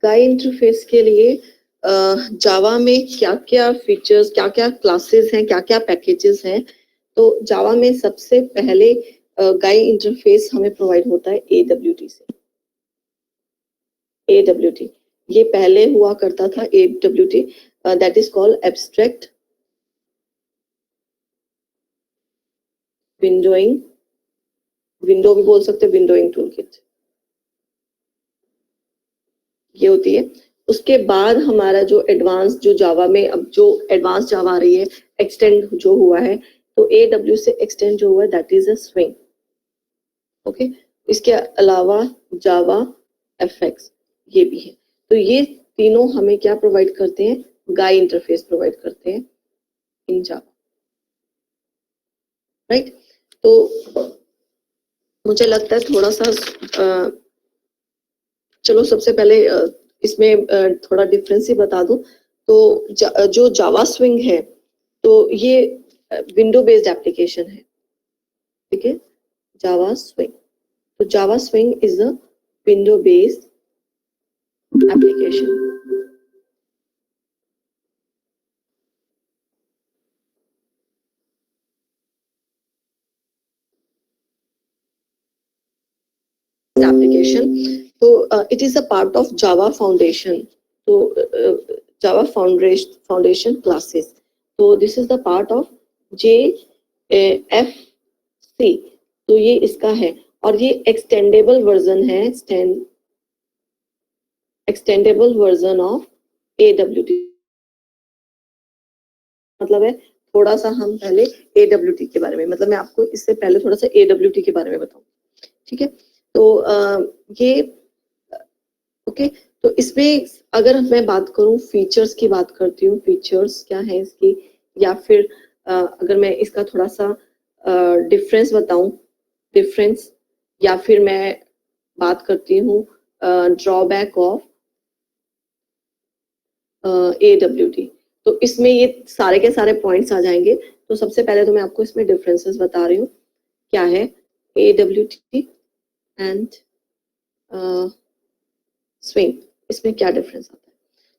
गाई इंटरफेस के लिए जावा में क्या क्या फीचर्स, क्या क्या क्लासेस हैं, क्या क्या पैकेजेस हैं। तो जावा में सबसे पहले गाई इंटरफेस हमें प्रोवाइड होता है AWT से। AWT ये पहले हुआ करता था, AWT that is called abstract windowing, window भी बोल सकते हैं, विंडोइंग टूलकिट ये होती है। उसके बाद हमारा जो एडवांस, जो जावा में अब जो एडवांस जावा आ रही है, एक्सटेंड जो हुआ है, तो AW से एक्सटेंड जो हुआ है that is a swing. Okay, इसके अलावा जावा FX ये भी है। तो ये तीनों हमें क्या प्रोवाइड करते हैं, गाई इंटरफेस प्रोवाइड करते हैं इन जावा, राइट। तो मुझे लगता है थोड़ा सा चलो सबसे पहले इसमें थोड़ा डिफरेंस ही बता दूं। तो जो जावा स्विंग है तो ये विंडो बेस्ड एप्लीकेशन है, ठीक है, जावा स्विंग। तो Java Swing is a window based application. Application तो it is a part of Java Foundation. तो जावा फाउंडेशन क्लासेस, तो this is the part of JFC। तो ये इसका है, और ये एक्सटेंडेबल वर्जन है, एक्सटेंडेबल वर्जन ऑफ AWT। मतलब है थोड़ा सा हम पहले AWT के बारे में, मतलब मैं आपको इससे पहले थोड़ा सा AWT के बारे में बताऊं, ठीक है। तो ये ओके। तो इसमें अगर मैं बात करूं, फीचर्स की बात करती हूँ, फीचर्स क्या है इसकी, या फिर अगर मैं इसका थोड़ा सा डिफरेंस बताऊं, डिफरेंस, या फिर मैं बात करती हूँ ड्रॉबैक ऑफ AWT। तो इसमें ये सारे के सारे पॉइंट्स आ जाएंगे। तो सबसे पहले तो मैं आपको इसमें डिफरेंसेस बता रही हूँ क्या है AWT एंड स्विंग, इसमें क्या डिफरेंस आता है।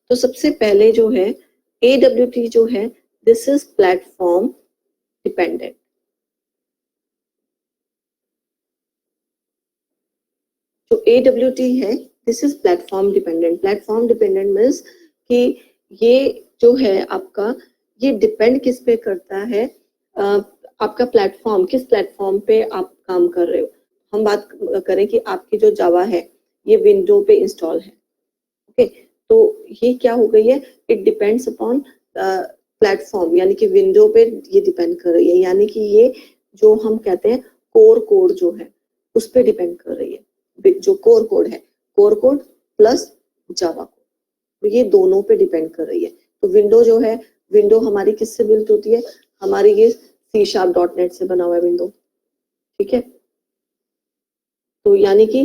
तो सबसे पहले जो है AWT जो है, दिस इज प्लेटफॉर्म डिपेंडेंट। जो AWT है this is platform dependent. Platform dependent means कि ये जो है आपका, ये डिपेंड किस पे करता है, आपका प्लेटफॉर्म, किस प्लेटफॉर्म पे आप काम कर रहे हो। हम बात करें कि आपकी जो जावा है ये विंडो पे इंस्टॉल है, ओके। तो ये क्या हो गई है, इट डिपेंड्स अपॉन प्लेटफॉर्म, यानी कि विंडो पे ये डिपेंड कर रही है, यानी कि ये जो हम कहते हैं कोर कोड जो है उस पे डिपेंड कर रही है। जो कोर कोड है, core code plus Java code, तो ये दोनों पे डिपेंड कर रही है। तो विंडो जो है, विंडो हमारी किससे बिल्ट होती है, हमारी ये C#.NET से बना हुआ है विंडो, ठीक है। तो यानी कि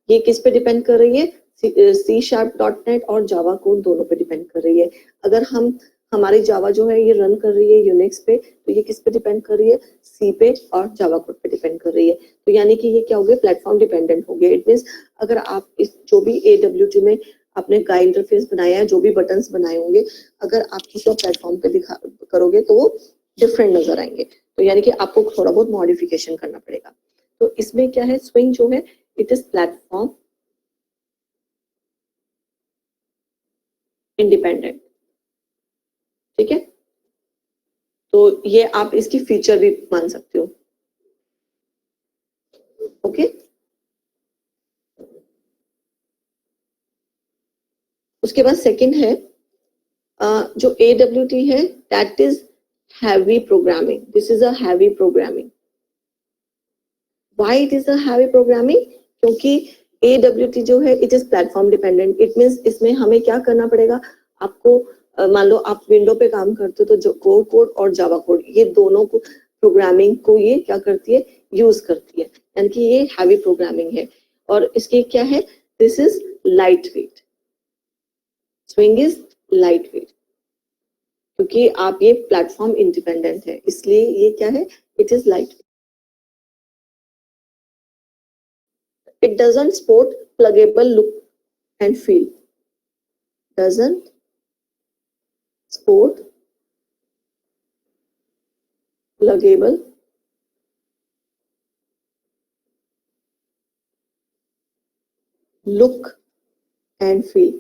ये किस पे डिपेंड कर रही है, C#.NET और जावा कोड दोनों पे डिपेंड कर रही है। अगर हम, हमारी जावा जो है ये रन कर रही है यूनिक्स पे, तो ये किस पे डिपेंड कर रही है, सी पे और जावा कोड पे डिपेंड कर रही है। तो यानी कि ये क्या हो गया, प्लेटफॉर्म डिपेंडेंट हो गया। इट मीन्स अगर आप इस जो भी AWT में आपने गाइड इंटरफेस बनाया है, जो भी बटन्स बनाए होंगे, अगर आप किसी प्लेटफॉर्म पे दिखा करोगे तो वो डिफरेंट नजर आएंगे। तो यानी कि आपको थोड़ा बहुत मॉडिफिकेशन करना पड़ेगा। तो इसमें क्या है, स्विंग जो है इट इज प्लेटफॉर्म इंडिपेंडेंट, ठीक है। तो ये आप इसकी फीचर भी मान सकते हो, ओके। उसके बाद सेकंड है जो AWT है that is heavy programming. This is a heavy programming. Why it is a heavy programming, क्योंकि AWT जो है it is platform dependent. It means इसमें हमें क्या करना पड़ेगा, आपको मान लो आप विंडो पे काम करते हो, तो जो कोर कोड और जावा कोड ये दोनों को प्रोग्रामिंग को ये क्या करती है, यूज करती है, यानी कि ये हैवी प्रोग्रामिंग है। और इसकी क्या है, this is light weight, swing is light weight, क्योंकि आप ये प्लेटफॉर्म इंडिपेंडेंट है, इसलिए ये क्या है, it is light. It doesn't support pluggable look and feel. doesn't support pluggable look and feel।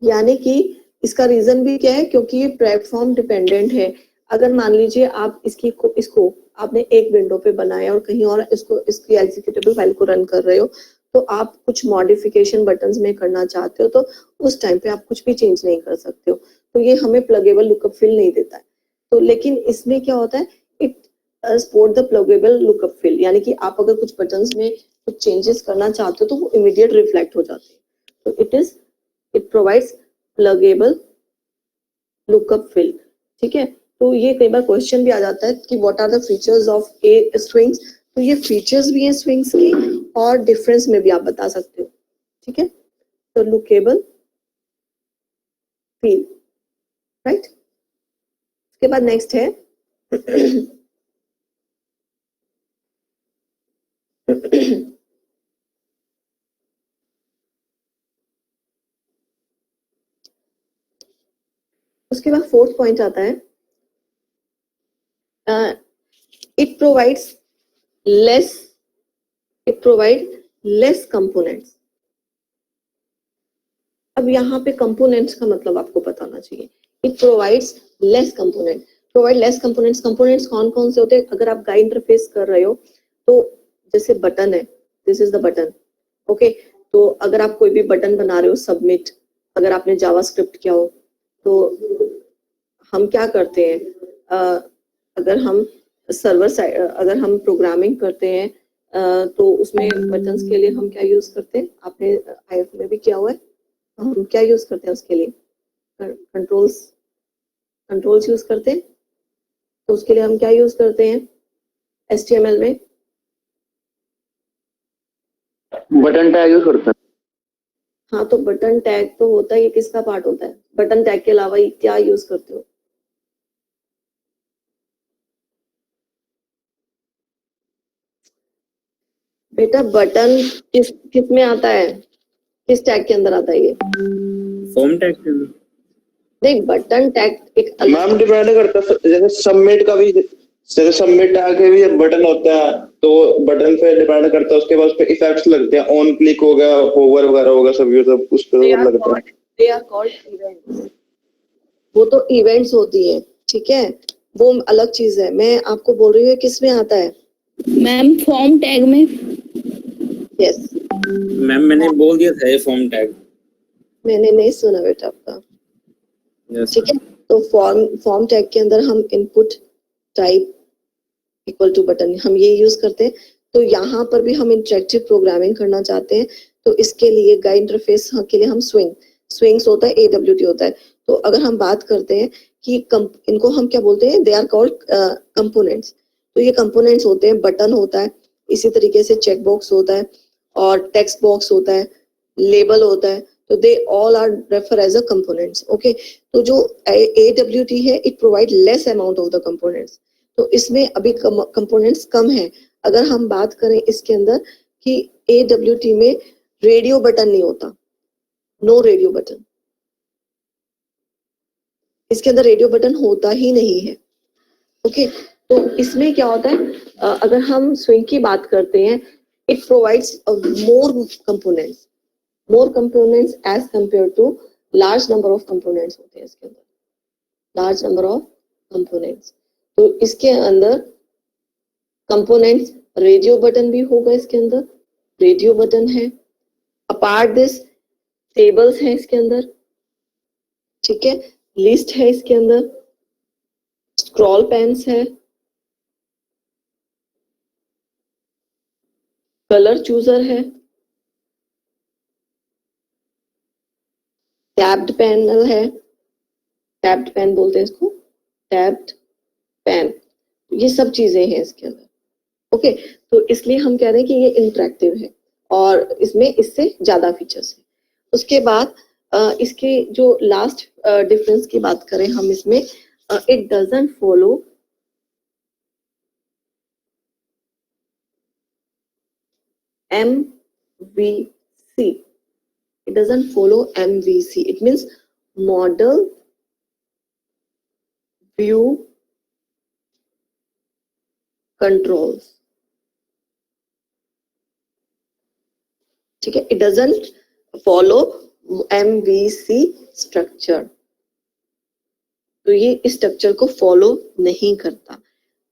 यानी कि इसका रीजन भी क्या है, क्योंकि ये प्लेटफॉर्म डिपेंडेंट है। अगर मान लीजिए आप इसको आपने एक विंडो पे बनाया और कहीं और इसकी एग्जीक्यूटेबल फाइल को रन कर रहे हो, तो आप कुछ मॉडिफिकेशन बटन्स में करना चाहते हो तो उस टाइम पे आप कुछ भी चेंज नहीं कर सकते हो, तो ये हमें प्लगेबल लुकअप फिल नहीं देता है। तो लेकिन इसमें क्या होता है, it support the pluggable lookup fill, यानी कि आप अगर कुछ बटन्स में कुछ चेंजेस करना चाहते हो तो वो इमीडिएट रिफ्लेक्ट हो जाते हैं। तो it provides pluggable lookup fill. ठीक है, तो ये कई बार क्वेश्चन भी आ जाता है कि what are the features of a strings. तो ये फीचर्स भी हैं स्ट्रिंग्स की और डिफरेंस में भी आप बता सकते हो। ठीक है, तो लुकेबल फिल, राइट। उसके बाद नेक्स्ट है उसके बाद फोर्थ पॉइंट आता है, इट प्रोवाइड लेस कंपोनेंट्स। अब यहाँ पे कंपोनेंट्स का मतलब आपको पता होना चाहिए। It provides less component. Components कौन कौन से होते हैं? अगर आप गाइड इंटरफेस कर रहे हो तो जैसे बटन है, this is the button. Okay, तो अगर आप कोई भी बटन बना रहे हो, सबमिट, अगर आपने जावास्क्रिप्ट किया हो तो हम क्या करते हैं, अगर हम सर्वर साइड, अगर हम प्रोग्रामिंग करते हैं तो उसमें बटन्स के लिए हम क्या यूज करते हैं? आपने आईएफ में भी किया हुआ है। हम क्या यूज करते हैं उसके लिए? कंट्रोल्स यूज करते हैं। तो उसके लिए हम क्या यूज करते हैं HTML में? बटन टैग यूज करते हैं। हाँ, तो बटन टैग तो होता है, ये किसका पार्ट होता है? बटन टैग के अलावा क्या यूज करते हो? बेटा बटन किस में आता है? किस टैग के अंदर आता है ये? फॉर्म टैग के अंदर। देख, बटन टैग एक मैम डिपेंड करता है, जैसे सबमिट का भी, जैसे सबमिट आके भी बटन होता है तो बटन पे डिपेंड करता है, उसके बाद उस पे इफेक्ट्स लगते हैं, ऑन क्लिक हो गया, होवर वगैरह होगा, सब ये सब उस पे लगता है। They are called events. वो तो इवेंट्स होती है, ठीक है, वो अलग चीज है। मैं आपको बोल रही हूँ किस में आता है मैम? फॉर्म टैग में। यस। मैम मैंने बोल दिया था ये फॉर्म टैग। मैंने नहीं सुना बेटा आपका। ठीक है, तो फॉर्म टैग के अंदर हम input type equal to button हम ये यूज करते हैं। तो यहाँ पर भी हम इंटरेक्टिव प्रोग्रामिंग करना चाहते हैं, तो इसके लिए गाइड इंटरफेस के लिए हम स्विंग्स होता है, AWT होता है। तो अगर हम बात करते हैं कि इनको हम क्या बोलते हैं, दे आर कॉल्ड कंपोनेंट्स। तो ये कंपोनेंट्स होते हैं, बटन होता है, इसी तरीके से चेक बॉक्स होता है और टेक्स्ट बॉक्स होता है, लेबल होता है। तो they all are refer as a components. Okay, तो जो AWT है, it provide less amount of the components. तो इसमें अभी कंपोनेंट्स कम है। अगर हम बात करें इसके अंदर कि AWT में रेडियो बटन नहीं होता, नो रेडियो बटन, इसके अंदर रेडियो बटन होता ही नहीं है। ओके, तो इसमें क्या होता है, अगर हम स्विंग की बात करते हैं, it provides more components as compare to large number of components होते हैं इसके अंदर, लार्ज नंबर ऑफ कंपोनेंट्स। तो इसके अंदर कंपोनेंट्स, रेडियो बटन भी होगा, इसके अंदर रेडियो बटन है। अपार्ट दिस टेबल्स है इसके अंदर, ठीक है, लिस्ट है इसके अंदर, स्क्रॉल पेन्स है, कलर चूजर है, टैब्ड पैनल है, टैब्ड पेन बोलते हैं इसको, टैब्ड पेन, ये सब चीजें हैं इसके अंदर। ओके, तो इसलिए हम कह रहे हैं कि ये इंटरेक्टिव है और इसमें इससे ज्यादा फीचर्स है। उसके बाद इसके जो लास्ट डिफरेंस की बात करें हम इसमें, it doesn't follow MVC. It doesn't follow MVC. It means model view controls, ठीक है, it doesn't follow MVC structure, तो ये इस स्ट्रक्चर को फॉलो नहीं करता।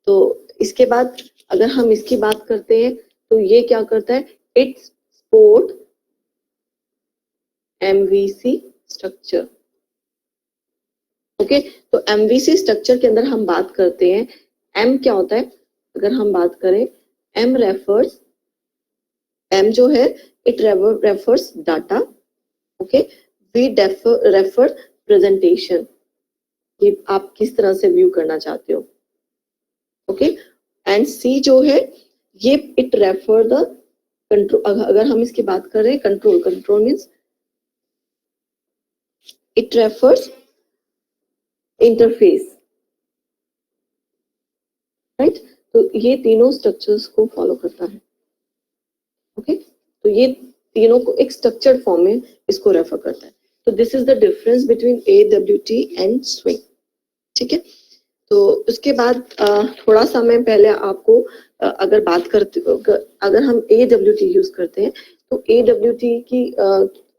तो इसके बाद अगर हम इसकी बात करते हैं तो ये क्या करता है, it support MVC structure. Okay, तो MVC स्ट्रक्चर के अंदर हम बात करते हैं, M क्या होता है, अगर हम बात करें M रेफर्स, M जो है it refers data, okay, V refer presentation, ये आप किस तरह से व्यू करना चाहते हो, ओके, एंड C जो है ये इट रेफर द कंट्रोल, अगर हम इसकी बात कर रहे हैं control, control means it refers interface, right, तो ये तीनों स्ट्रक्चर्स को फॉलो करता है। ओके, तो ये तीनों को एक स्ट्रक्चर्ड फॉर्म में इसको रेफर करता है। तो this is the difference between AWT and swing, ठीक है। तो उसके बाद थोड़ा सा मैं पहले आपको अगर बात करते, अगर हम AWT यूज करते हैं तो AWT की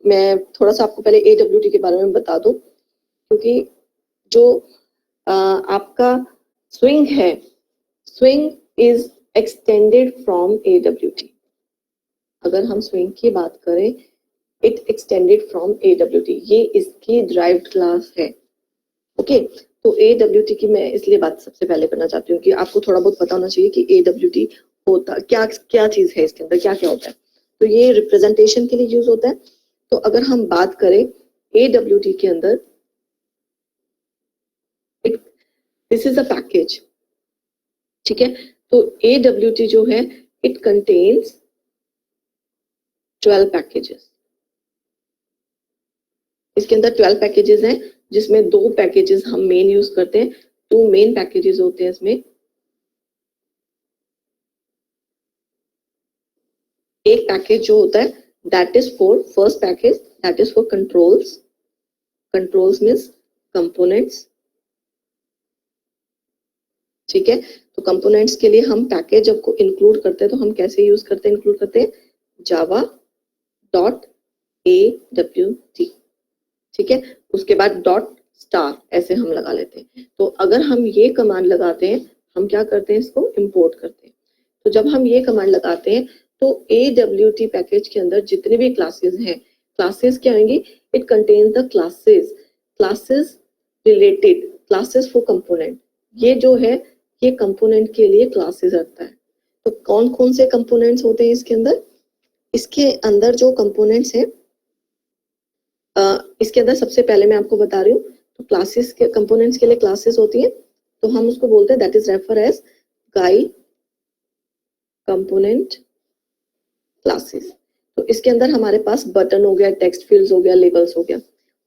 मैं थोड़ा सा आपको पहले AWT के बारे में बता दूं, क्योंकि जो आपका स्विंग है, swing is extended from AWT। अगर हम स्विंग की बात करें, इट एक्सटेंडेड फ्रॉम AWT, ये इसकी ड्राइव्ड क्लास है। ओके, तो AWT की मैं इसलिए बात सबसे पहले करना चाहती हूँ कि आपको थोड़ा बहुत पता होना चाहिए कि AWT होता क्या क्या चीज है, इसके अंदर क्या क्या होता है। तो ये रिप्रेजेंटेशन के लिए यूज होता है। तो अगर हम बात करें AWT के अंदर, दिस इज अ पैकेज, ठीक है। तो AWT जो है इट कंटेन्स 12 पैकेजेस, इसके अंदर 12 पैकेजेस हैं, जिसमें 2 पैकेजेस हम मेन यूज करते हैं। 2 मेन पैकेजेस होते हैं इसमें, एक पैकेज जो होता है that is for, first package that is for controls, controls means components, ठीक है। तो कंपोनेंट्स के लिए हम पैकेज जब को इंक्लूड करते हैं तो हम कैसे यूज करते हैं, इंक्लूड करते हैं java.awt, ठीक है। उसके बाद .star ऐसे हम लगा लेते हैं। तो अगर हम ये कमांड लगाते हैं, हम क्या करते हैं, इसको इंपोर्ट करते हैं। तो जब हम ये कमांड लगाते हैं तो AWT पैकेज के अंदर जितने भी क्लासेस हैं, क्लासेस क्या आएंगी, it contains the classes, classes related, classes for component, ये जो है ये कंपोनेंट के लिए क्लासेस रखता है। तो कौन कौन से कंपोनेंट्स होते हैं इसके अंदर, इसके अंदर जो कंपोनेंट्स हैं, इसके अंदर सबसे पहले मैं आपको बता रही हूँ, तो क्लासेस के कंपोनेंट्स के लिए क्लासेस होती है, तो हम उसको बोलते हैं that is refer as guide component classes. तो इसके अंदर हमारे पास बटन हो गया, टेक्स्ट फील्ड्स हो गया, लेबल्स हो गया।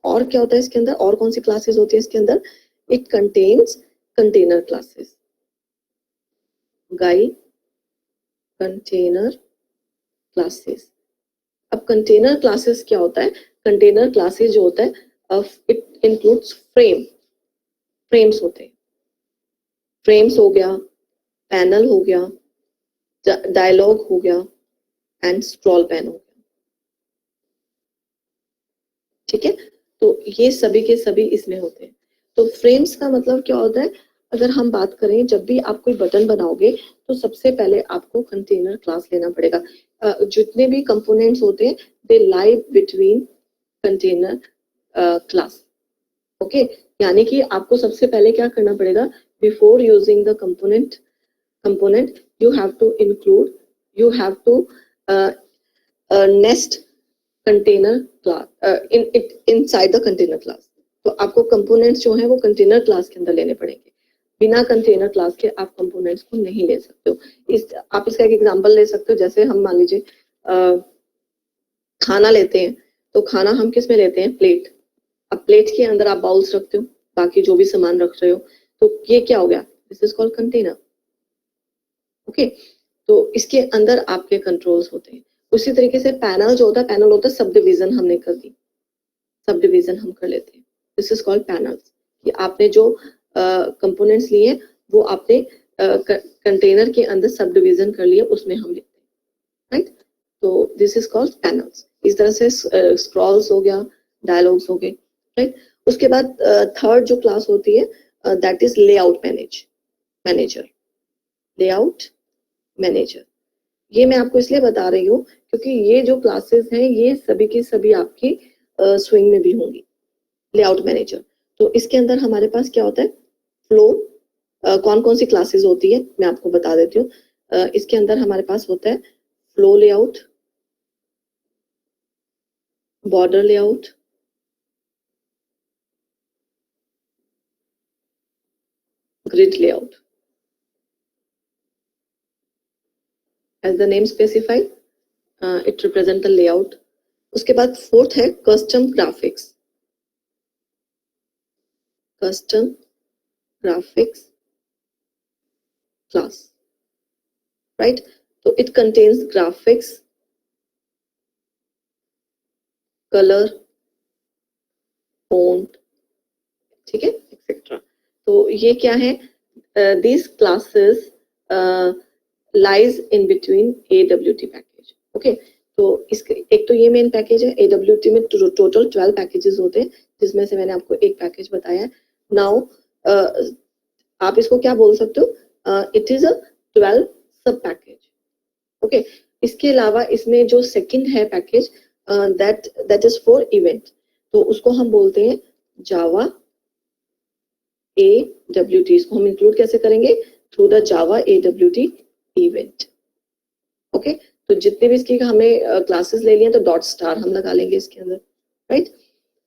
और क्या होता है इसके अंदर, और कौन सी क्लासेस होती है इसके अंदर, it contains container classes, guide container classes. अब कंटेनर क्लासेस क्या होता है, कंटेनर क्लासेस जो होता है इट इंक्लूड्स फ्रेम, फ्रेम्स होते हैं, फ्रेम्स हो गया, पैनल हो गया, डायलॉग हो गया एंड स्क्रॉल पैन हो गया, ठीक है। तो ये सभी के सभी इसमें होते हैं। तो फ्रेम्स का मतलब क्या होता है, अगर हम बात करें, जब भी आप कोई बटन बनाओगे तो सबसे पहले आपको कंटेनर क्लास लेना पड़ेगा। जितने भी कंपोनेंट्स होते हैं they lie between container class, okay. यानी कि आपको सबसे पहले क्या करना पड़ेगा, before using the component you have to include, you have to nest container class inside the container class. तो आपको कंपोनेंट्स जो है वो कंटेनर क्लास के अंदर लेने पड़ेंगे, बिना कंटेनर क्लास के आप कंपोनेंट्स को नहीं ले सकते हो। आप इसका एक एग्जांपल ले सकते हो, जैसे हम मान लीजिए खाना लेते हैं, तो खाना हम किस में लेते हैं, प्लेट। अब प्लेट के अंदर आप बाउल्स रखते हो, बाकी जो भी सामान रख रहे हो, तो ये क्या हो गया, this is called container, okay. तो इसके अंदर आपके कंट्रोल्स होते हैं। उसी तरीके से पैनल जो होता है, पैनल होता है सब डिवीजन हमने कर दी, सब डिवीजन हम कर लेते हैं, दिस इज कॉल्ड पैनल्स, कि आपने जो कंपोनेंट्स लिए वो आपने कंटेनर के अंदर सब डिवीजन कर लिए, उसमें हम लिखते हैं, राइट। तो दिस इज कॉल्ड पैनल्स। इस तरह से स्क्रॉल्स हो गया, डायलॉग्स हो गए, राइट। उसके बाद थर्ड जो क्लास होती है that is layout manager. Layout manager, ये मैं आपको इसलिए बता रही हूँ क्योंकि ये जो क्लासेस हैं ये सभी की सभी आपकी स्विंग में भी होंगी। लेआउट मैनेजर, तो इसके अंदर हमारे पास क्या होता है, फ्लो, कौन कौन सी क्लासेस होती है मैं आपको बता देती हूँ। इसके अंदर हमारे पास होता है flow layout, border layout, grid layout. As the name specify, it represent the layout. उसके बाद फोर्थ है custom graphics. Custom graphics class, right. तो it contains graphics, colour, font, ठीक है, एक्सेट्रा। तो ये क्या है, these classes lies in between AWT package, okay. तो इसके एक तो ये मेन पैकेज है, AWT में टोटल 12 पैकेजेस होते हैं जिसमें से मैंने आपको एक पैकेज बताया। नाउ आप इसको क्या बोल सकते हो, इट इज अ 12 सब पैकेज, ओके। इसके अलावा इसमें जो सेकंड है package that is for event, तो उसको हम बोलते हैं जावा AWT। इसको हम इंक्लूड कैसे करेंगे, through the Java AWT event, okay. तो जितने भी इसकी हमें क्लासेस ले लिए तो डॉट स्टार हम लगा लेंगे इसके अंदर, राइट।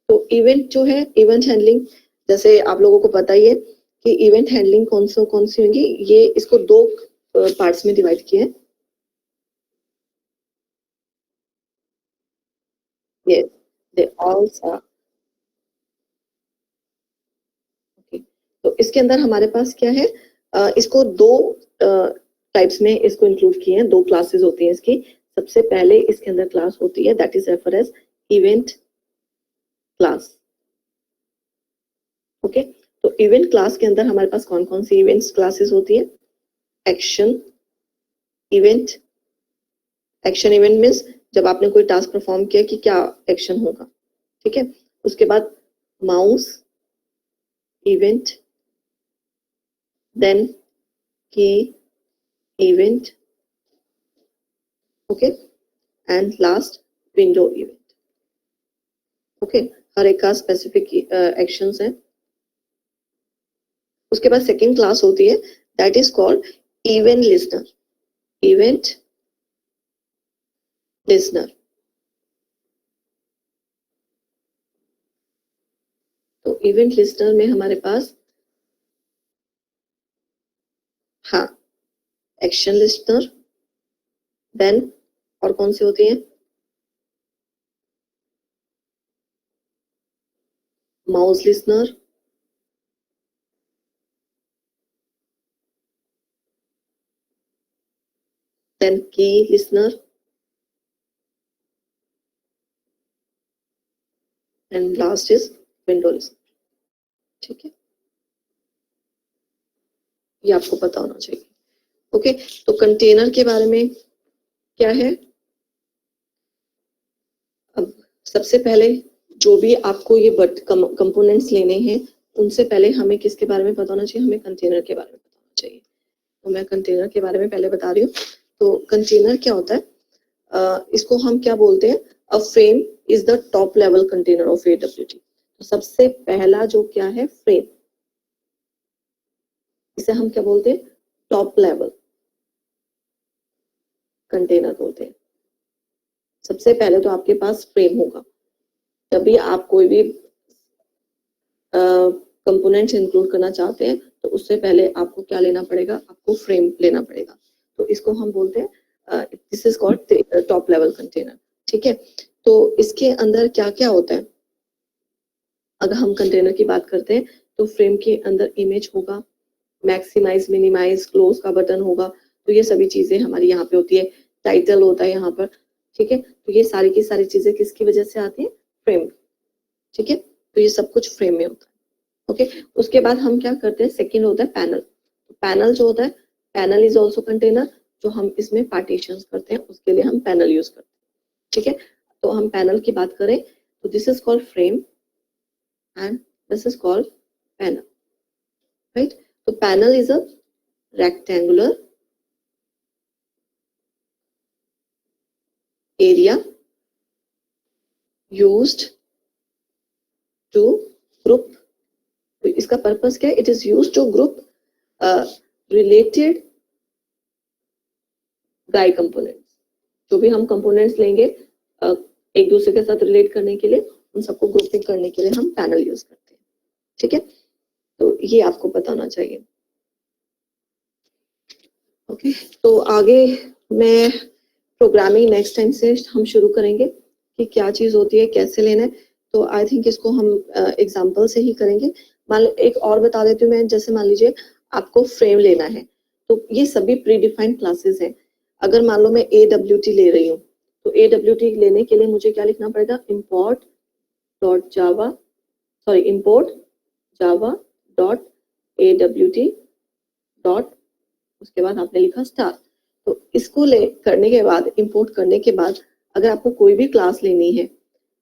तो इवेंट जो है, इवेंट हैंडलिंग, जैसे आप लोगों को पता ही है कि इवेंट हैंडलिंग कौन सी होंगी, ये इसको दो पार्ट्स में डिवाइड किए हैं। Yes, they all are, okay। तो इसके अंदर हमारे पास क्या है, इसको दो टाइप्स में इसको इंक्लूड किए हैं, दो क्लासेस होती हैं इसकी। सबसे पहले इसके अंदर क्लास होती है that is refer as event class, okay. तो इवेंट क्लास के अंदर हमारे पास कौन कौन सी इवेंट्स क्लासेस होती है, action event. Action event means जब आपने कोई टास्क परफॉर्म किया कि क्या एक्शन होगा, ठीक है। उसके बाद mouse event, then key event, okay, and last window event, okay. हर एक का स्पेसिफिक एक्शंस है। उसके बाद सेकंड क्लास होती है that is called event listener. Event listener, तो इवेंट लिस्टनर में हमारे पास हाँ एक्शन लिस्टनर, देन और कौन सी होती है, माउस लिस्टनर, देन की listener, and last is window listener, ठीक है। ये आपको पता होना चाहिए, ओके। तो कंटेनर के बारे में क्या है, अब सबसे पहले जो भी आपको ये कंपोनेंट्स लेने हैं उनसे पहले हमें किसके बारे में पता होना चाहिए, हमें कंटेनर के बारे में पता होना चाहिए। तो मैं कंटेनर के बारे में पहले बता रही हूँ। तो कंटेनर क्या होता है, इसको हम क्या बोलते हैं, a frame is the top level container of AWT। तो सबसे पहला जो क्या है, फ्रेम, इसे हम क्या बोलते हैं, टॉप लेवल कंटेनर बोलते हैं। सबसे पहले तो आपके पास फ्रेम होगा, जब भी आप कोई भी कंपोनेंट्स इंक्लूड करना चाहते हैं तो उससे पहले आपको क्या लेना पड़ेगा, आपको फ्रेम लेना पड़ेगा। तो इसको हम बोलते हैं this is called top level container, ठीक है। तो इसके अंदर क्या क्या होता है, अगर हम कंटेनर की बात करते हैं तो फ्रेम के अंदर इमेज होगा, मैक्सिमाइज मिनिमाइज क्लोज का बटन होगा, तो ये सभी चीजें हमारी यहाँ पे होती है, टाइटल होता है यहाँ पर, ठीक है। तो ये सारी की सारी चीजें किसकी वजह से आती है, फ्रेम, ठीक है। तो ये सब कुछ फ्रेम में होता है। ओके, उसके बाद हम क्या करते हैं, सेकेंड होता है पैनल। पैनल जो होता है, पैनल इज ऑल्सो कंटेनर, जो हम इसमें पार्टीशंस करते हैं उसके लिए हम पैनल यूज करते हैं। ठीक है, तो हम पैनल की बात करें तो this is called frame and this is called panel, right. तो panel is a rectangular area used to group, तो इसका पर्पस क्या है, it is used to group related GUI components. जो भी हम कंपोनेंट्स लेंगे एक दूसरे के साथ रिलेट करने के लिए, उन सबको ग्रुपिंग करने के लिए हम पैनल यूज करते हैं। ठीक है, तो ये आपको बताना चाहिए। ओके, तो आगे मैं प्रोग्रामिंग नेक्स्ट टाइम से हम शुरू करेंगे कि क्या चीज होती है, कैसे लेना है। तो आई थिंक इसको हम एग्जांपल से ही करेंगे। मान लो एक और बता देती हूँ मैं, जैसे मान लीजिए आपको फ्रेम लेना है, तो ये सभी प्री डिफाइंड क्लासेस हैं। अगर मान लो मैं AWT ले रही हूँ, तो AWT लेने के लिए मुझे क्या लिखना पड़ेगा, import java.awt. उसके बाद आपने लिखा स्टार। तो इसको करने के बाद, इंपोर्ट करने के बाद, अगर आपको कोई भी क्लास लेनी है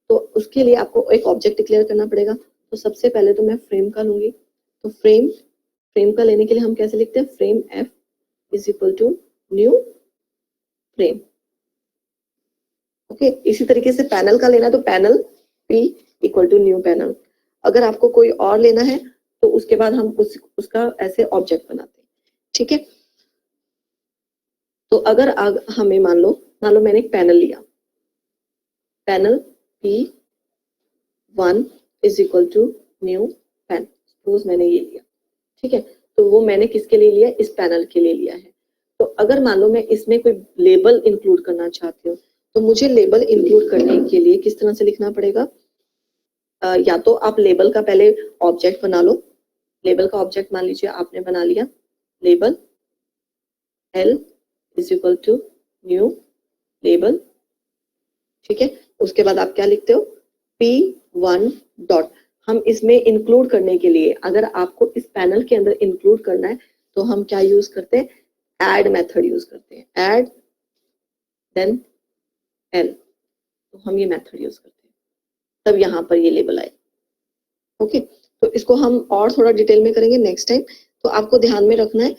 तो उसके लिए आपको एक ऑब्जेक्ट डिक्लेयर करना पड़ेगा। तो सबसे पहले तो मैं फ्रेम का लूंगी। तो फ्रेम का लेने के लिए हम कैसे लिखते हैं, frame f is equal to new frame. Okay, इसी तरीके से पैनल का लेना तो panel p equal to new panel. अगर आपको कोई और लेना है तो उसके बाद हम उसका ऐसे ऑब्जेक्ट बनाते हैं। ठीक है, तो अगर हमें मान लो मैंने एक पैनल लिया, panel P1 is equal to new panel, suppose मैंने ये लिया। ठीक है, तो वो मैंने किसके लिए लिया, इस पैनल के लिए लिया है। तो अगर मान लो मैं इसमें कोई लेबल इंक्लूड करना चाहती हूँ, तो मुझे लेबल इंक्लूड करने के लिए किस तरह से लिखना पड़ेगा, या तो आप लेबल का पहले ऑब्जेक्ट बना लो। लेबल का ऑब्जेक्ट मान लीजिए आपने बना लिया, label L is equal to new label. ठीक है, उसके बाद आप क्या लिखते हो, P1 डॉट। हम इसमें इंक्लूड करने के लिए, अगर आपको इस पैनल के अंदर इंक्लूड करना है तो हम क्या यूज करते हैं, ऐड मेथड यूज करते हैं, ऐड देन L। तो हम ये मेथड यूज करते हैं, तब यहाँ पर ये लेबल आए। ओके, तो इसको हम और थोड़ा डिटेल में करेंगे नेक्स्ट टाइम। तो आपको ध्यान में रखना है